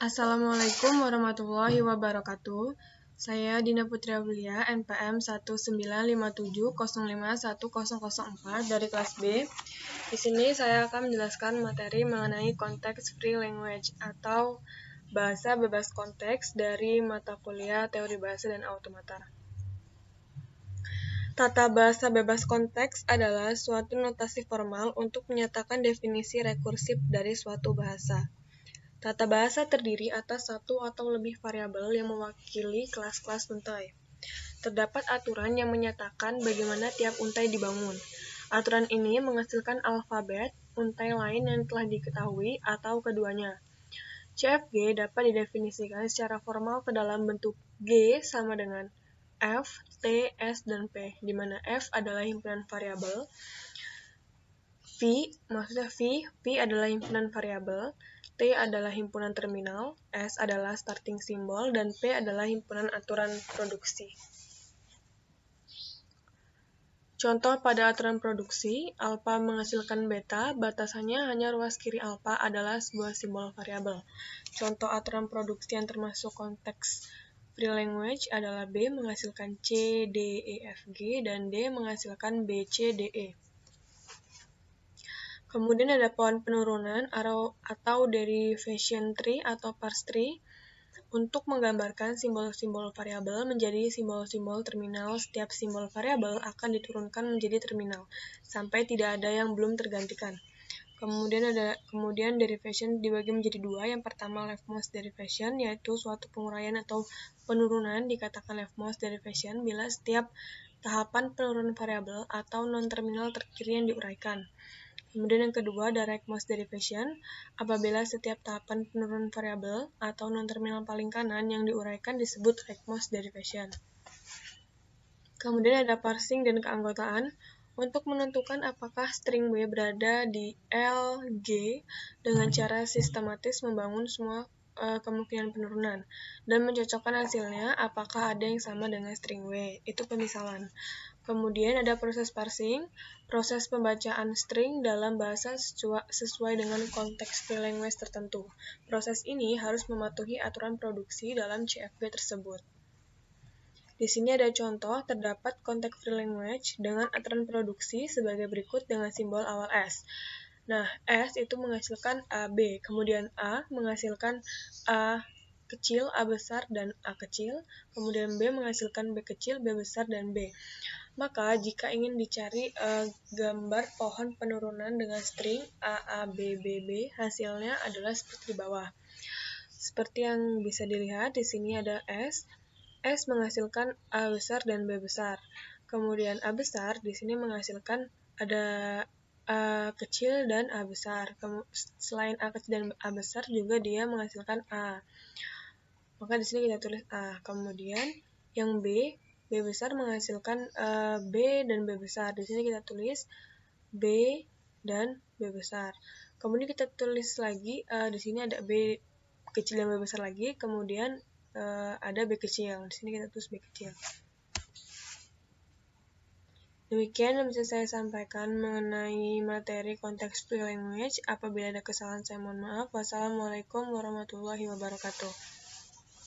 Assalamualaikum warahmatullahi wabarakatuh. Saya Dina Putri Aulia, NPM 1957051004 dari kelas B. Di sini saya akan menjelaskan materi mengenai konteks free language atau bahasa bebas konteks dari mata kuliah Teori Bahasa dan Automata. Tata bahasa bebas konteks adalah suatu notasi formal untuk menyatakan definisi rekursif dari suatu bahasa. Tata bahasa terdiri atas satu atau lebih variabel yang mewakili kelas-kelas untai. Terdapat aturan yang menyatakan bagaimana tiap untai dibangun. Aturan ini menghasilkan alfabet untai lain yang telah diketahui atau keduanya. CFG dapat didefinisikan secara formal ke dalam bentuk G sama dengan F, T, S, dan P, di mana F adalah himpunan variabel, V adalah himpunan variabel, T adalah himpunan terminal, S adalah starting symbol, dan P adalah himpunan aturan produksi. Contoh pada aturan produksi, alfa menghasilkan beta, batasannya hanya ruas kiri alfa adalah sebuah simbol variabel. Contoh aturan produksi yang termasuk konteks free language adalah B menghasilkan C, D, E, F, G, dan D menghasilkan B, C, D, E. Kemudian ada pohon penurunan atau derivation tree atau parse tree untuk menggambarkan simbol-simbol variabel menjadi simbol-simbol terminal. Setiap simbol variabel akan diturunkan menjadi terminal sampai tidak ada yang belum tergantikan. Kemudian derivation dibagi menjadi dua. Yang pertama leftmost derivation, yaitu suatu penguraian atau penurunan dikatakan leftmost derivation bila setiap tahapan penurunan variabel atau non-terminal terkiri yang diuraikan. Kemudian yang kedua ada rightmost derivation, apabila setiap tahapan penurunan variabel atau non-terminal paling kanan yang diuraikan disebut rightmost derivation. Kemudian ada parsing dan keanggotaan untuk menentukan apakah string B berada di L, G dengan cara sistematis membangun semua kemungkinan penurunan dan mencocokkan hasilnya apakah ada yang sama dengan string W, itu pemisalan. Kemudian ada proses parsing, proses pembacaan string dalam bahasa sesuai dengan konteks free language tertentu. Proses ini harus mematuhi aturan produksi dalam CFG tersebut. Di sini ada contoh, terdapat konteks free language dengan aturan produksi sebagai berikut dengan simbol awal S. Nah, S itu menghasilkan AB, kemudian A menghasilkan A kecil, A besar, dan A kecil, kemudian B menghasilkan B kecil, B besar, dan B. Maka, jika ingin dicari gambar pohon penurunan dengan string A, B, B, B, hasilnya adalah seperti di bawah. Seperti yang bisa dilihat, di sini ada S menghasilkan A besar dan B besar. Kemudian A besar di sini menghasilkan ada A kecil dan A besar. Selain A kecil dan A besar juga dia menghasilkan A. Maka di sini kita tulis A. Kemudian yang B besar menghasilkan B dan B besar. Di sini kita tulis B dan B besar. Kemudian kita tulis lagi di sini ada B kecil dan B besar lagi. Kemudian ada B kecil. Di sini kita tulis B kecil. Demikian yang bisa saya sampaikan mengenai materi konteks free language. Apabila ada kesalahan saya mohon maaf. Wassalamualaikum warahmatullahi wabarakatuh.